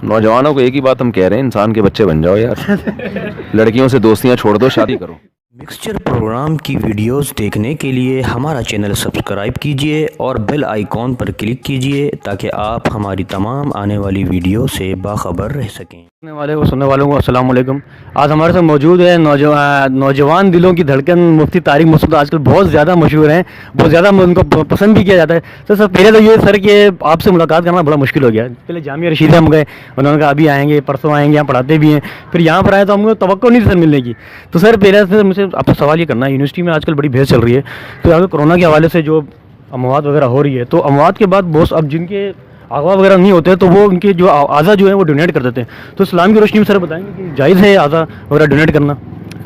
नौजवानों को एक ही बात हम कह रहे हैं, इंसान के बच्चे बन जाओ यार। लड़कियों से दोस्तियां छोड़ दो, शादी करो। मिक्सचर प्रोग्राम की वीडियोस देखने के लिए हमारा चैनल सब्सक्राइब कीजिए और बेल आइकॉन पर क्लिक कीजिए ताकि आप हमारी तमाम आने वाली वीडियो से बाखबर रह सकें। सुनने वालों को अस्सलाम वालेकुम। आज हमारे साथ मौजूद है नौजवान दिलों की धड़कन मुफ्ती तारिक मसूद। आजकल बहुत ज़्यादा मशहूर हैं, बहुत ज़्यादा उनको पसंद भी किया जाता है। सर पहले तो ये सर कि आपसे मुलाकात करना बड़ा मुश्किल हो गया। पहले जामिया रशीद हम गए, उन्होंने कहा अभी आएंगे, परसों आएंगे, यहाँ पढ़ाते भी हैं। फिर यहाँ पर आए तो हमको तवक्को नहीं थी सर मिलने की। तो सर पहले से मुझे आपसे सवाल ये करना है, यूनिवर्सिटी में आजकल बड़ी बहस चल रही है, तो अगर कोरोना के हवाले से जो अमवात वगैरह हो रही है, तो अमवात के बाद बहुत अब जिनके आगवा वगैरह नहीं होते तो वो उनके जो आज़ा जो है वो डोनेट कर देते हैं। तो इस्लाम की रोशनी में सर बताएंगे कि जायज़ है आज़ा वगैरह डोनेट करना?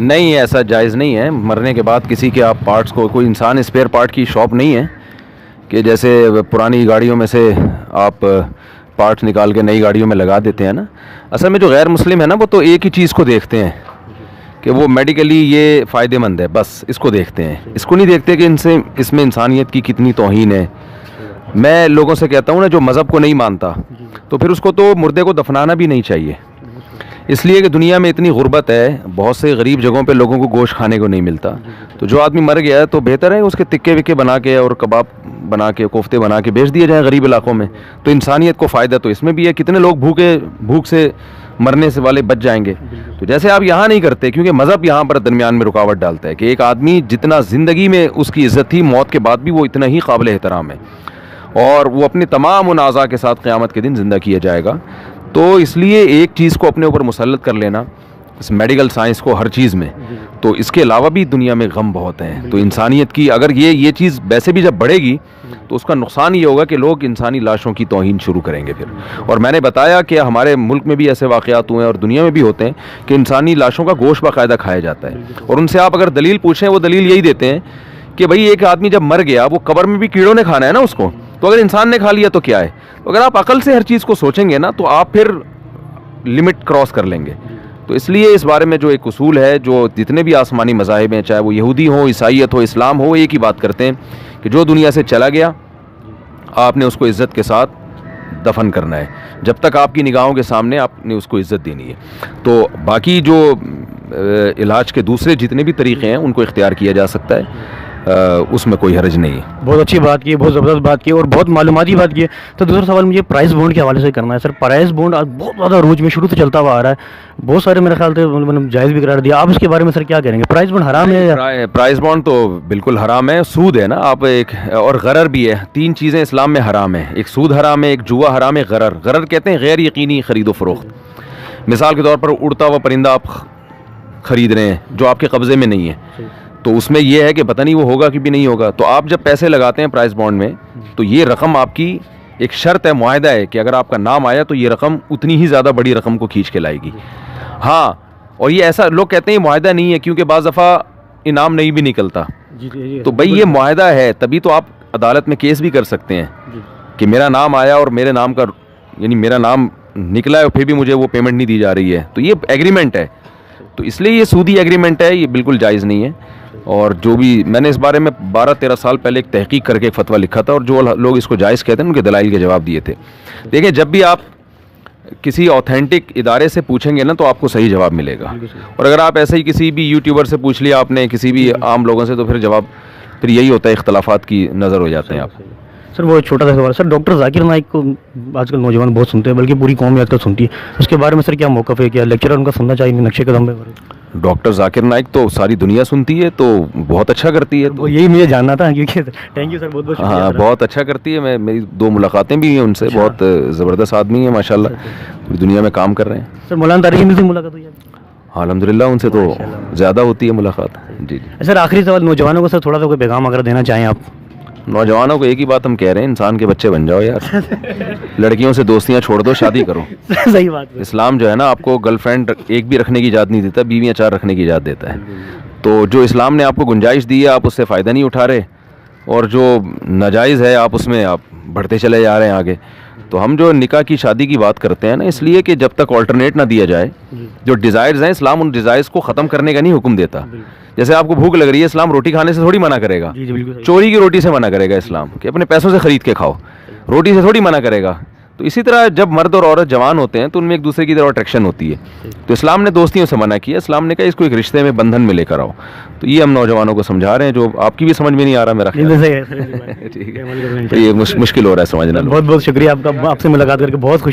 नहीं, ऐसा जायज़ नहीं है। मरने के बाद किसी के आप पार्ट्स को, कोई इंसान स्पेयर पार्ट की शॉप नहीं है कि जैसे पुरानी गाड़ियों में से आप पार्ट्स निकाल के नई गाड़ियों में लगा देते हैं ना। असल में जो गैर मुस्लिम है ना, वो तो एक ही चीज़ को देखते हैं कि वो मेडिकली ये फ़ायदेमंद है, बस इसको देखते हैं। इसको नहीं देखते कि इसमें इंसानियत की कितनी तौहीन है। मैं लोगों से कहता हूँ ना, जो मज़हब को नहीं मानता तो फिर उसको तो मुर्दे को दफनाना भी नहीं चाहिए, इसलिए कि दुनिया में इतनी गुर्बत है, बहुत से गरीब जगहों पे लोगों को गोश्त खाने को नहीं मिलता। तो जो आदमी मर गया है तो बेहतर है उसके तिक्के विक्के बना के और कबाब बना के, कोफ्ते बना के बेच दिए जाए गरीब इलाकों में। तो इंसानियत को फ़ायदा तो इसमें भी है। कितने लोग भूख से मरने से वाले बच जाएंगे। तो जैसे आप यहाँ नहीं करते, क्योंकि मज़हब यहाँ पर दरमियान में रुकावट डालता है कि एक आदमी जितना ज़िंदगी में उसकी इज़्ज़त थी, मौत के बाद भी वो इतना ही काबिल एहतराम है और वो अपनी तमाम उन आज़ा के साथ क़यामत के दिन ज़िंदा किया जाएगा। तो इसलिए एक चीज़ को अपने ऊपर मुसल्लत कर लेना, इस मेडिकल साइंस को, हर चीज़ में, तो इसके अलावा भी दुनिया में गम बहुत हैं। तो इंसानियत की अगर ये चीज़ वैसे भी जब बढ़ेगी तो उसका नुकसान ये होगा कि लोग इंसानी लाशों की तौहीन शुरू करेंगे फिर। और मैंने बताया कि हमारे मुल्क में भी ऐसे वाक़यात हुए हैं और दुनिया में भी होते हैं कि इंसानी लाशों का गोश्त बाकायदा खाया जाता है। और उनसे आप अगर दलील पूछें, वो दलील यही देते हैं कि भाई एक आदमी जब मर गया, वो कब्र में भी कीड़ों ने खाना है ना उसको, तो अगर इंसान ने खा लिया तो क्या है। तो अगर आप अकल से हर चीज़ को सोचेंगे ना तो आप फिर लिमिट क्रॉस कर लेंगे। तो इसलिए इस बारे में जो एक उसूल है, जो जितने भी आसमानी मज़ाहिब हैं, चाहे वो यहूदी हो, ईसाईयत हो, इस्लाम हो, एक ही बात करते हैं कि जो दुनिया से चला गया आपने उसको इज़्ज़त के साथ दफन करना है। जब तक आपकी निगाहों के सामने आपने उसको इज़्ज़त देनी है। तो बाकी जो इलाज के दूसरे जितने भी तरीक़े हैं उनको इख्तियार किया जा सकता है, उसमें कोई हर्ज नहीं है। बहुत अच्छी बात की, बहुत ज़बरदस्त बात की और बहुत मालूमाती बात की है। तो दूसरा सवाल मुझे प्राइस बॉन्ड के हवाले से करना है। सर प्राइस बॉन्ड आज बहुत ज़्यादा रोज में शुरू से चलता हुआ आ रहा है, बहुत सारे मेरे ख्याल से मतलब जायज़ भी करार दिया। आप इसके बारे में सर क्या करेंगे? प्राइस बॉन्ड हराम है या? प्राइस बॉन्ड तो बिल्कुल हराम है, सूद है ना आप एक, और गरर भी है। तीन चीज़ें इस्लाम में हराम है, एक सूद हराम है, एक जुआ हराम है, गरर। गरर कहते हैं गैर यकीनी ख़रीदो फ़रोख्त। मिसाल के तौर पर उड़ता हुआ परिंदा आप ख़रीद रहे हैं जो आपके कब्ज़े में नहीं है, तो उसमें यह है कि पता नहीं वो होगा कि भी नहीं होगा। तो आप जब पैसे लगाते हैं प्राइस बॉन्ड में, तो ये रकम आपकी एक शर्त है, मुआहदा है कि अगर आपका नाम आया तो ये रकम उतनी ही ज़्यादा बड़ी रकम को खींच के लाएगी। हाँ, और ये ऐसा लोग कहते हैं ये मुआहदा नहीं है क्योंकि बाज़ दफ़ा इनाम नहीं भी निकलता। तो भाई ये मुआहदा है, तभी तो आप अदालत में केस भी कर सकते हैं कि मेरा नाम आया और मेरे नाम का, यानी मेरा नाम निकला है और फिर भी मुझे वो पेमेंट नहीं दी जा रही है, तो ये एग्रीमेंट है। तो इसलिए ये सूदी एग्रीमेंट है, ये बिल्कुल जायज़ नहीं है। और जो भी मैंने इस बारे में 12-13 साल पहले एक तहकीक करके एक फ़तवा लिखा था और जो लोग इसको जायज़ कहते हैं उनके दलाइल के जवाब दिए थे। देखिए, जब भी आप किसी ऑथेंटिक इदारे से पूछेंगे ना तो आपको सही जवाब मिलेगा, और अगर आप ऐसे ही किसी भी यूट्यूबर से पूछ लिया आपने, किसी भी आम लोगों से, तो फिर जवाब फिर यही होता है, इख्तलाफात की नज़र हो जाते हैं आप। सर वो छोटा सा सवाल, सर डॉक्टर जाकिर नाइक को आजकल नौजवान बहुत सुनते हैं, बल्कि पूरी कौम आजकल सुनती है, उसके बारे में सर क्या मौक़िफ़ है? क्या लेक्चरर उनका सुनना चाहिए नक्शे कदम पे? डॉक्टर जाकिर नाइक तो सारी दुनिया सुनती है, तो बहुत अच्छा करती है। तो यही मुझे जानना था, क्योंकि थैंक यू सर, बहुत बहुत शुक्रिया। हाँ, बहुत अच्छा करती है। मेरी 2 मुलाकातें भी हैं उनसे। बहुत ज़बरदस्त आदमी है माशाल्लाह, पूरी दुनिया में काम कर रहे हैं। सर मौलाना तारिक अमील से मुलाकात हुई है? हाँ, अल्हम्दुलिल्लाह, उनसे तो ज़्यादा होती है मुलाकात। जी। सर आखिरी सवाल नौजवानों को, सर थोड़ा सा कोई पैगाम अगर देना चाहें आप? नौजवानों को एक ही बात हम कह रहे हैं, इंसान के बच्चे बन जाओ यार। लड़कियों से दोस्तियां छोड़ दो, शादी करो। सही बात है। इस्लाम जो है ना, आपको गर्लफ्रेंड एक भी रखने की इजाज़त नहीं देता, बीवियां 4 रखने की इजाज़त देता है। तो जो इस्लाम ने आपको गुंजाइश दी है आप उससे फ़ायदा नहीं उठा रहे, और जो नाजायज़ है आप उसमें आप बढ़ते चले जा रहे हैं आगे। तो हम जो निकाह की शादी की बात करते हैं ना, इसलिए कि जब तक ऑल्टरनेट ना दिया जाए, जो डिज़ायर्स हैं, इस्लाम उन डिज़ायर्स को ख़त्म करने का नहीं हुक्म देता। जैसे आपको भूख लग रही है, इस्लाम रोटी खाने से थोड़ी मना करेगा, चोरी की रोटी से मना करेगा इस्लाम, कि अपने पैसों से ख़रीद के खाओ। रोटी से थोड़ी मना करेगा, تو اسی طرح جب مرد اور عورت جوان ہوتے ہیں تو ان میں ایک دوسرے کی طرف اٹریکشن ہوتی ہے. تو اسلام نے دوستیوں سے منع کیا. اسلام نے کہا اس کو ایک رشتے میں بندھن میں لے کر آؤ. تو یہ ہم نوجوانوں کو سمجھا رہے ہیں, جو آپ کی بھی سمجھ میں نہیں آ رہا میرا خیال. ٹھیک ہے, یہ مشکل ہو رہا ہے سمجھنا. بہت بہت شکریہ آپ کا, آپ سے ملاقات کر کے بہت خوشی.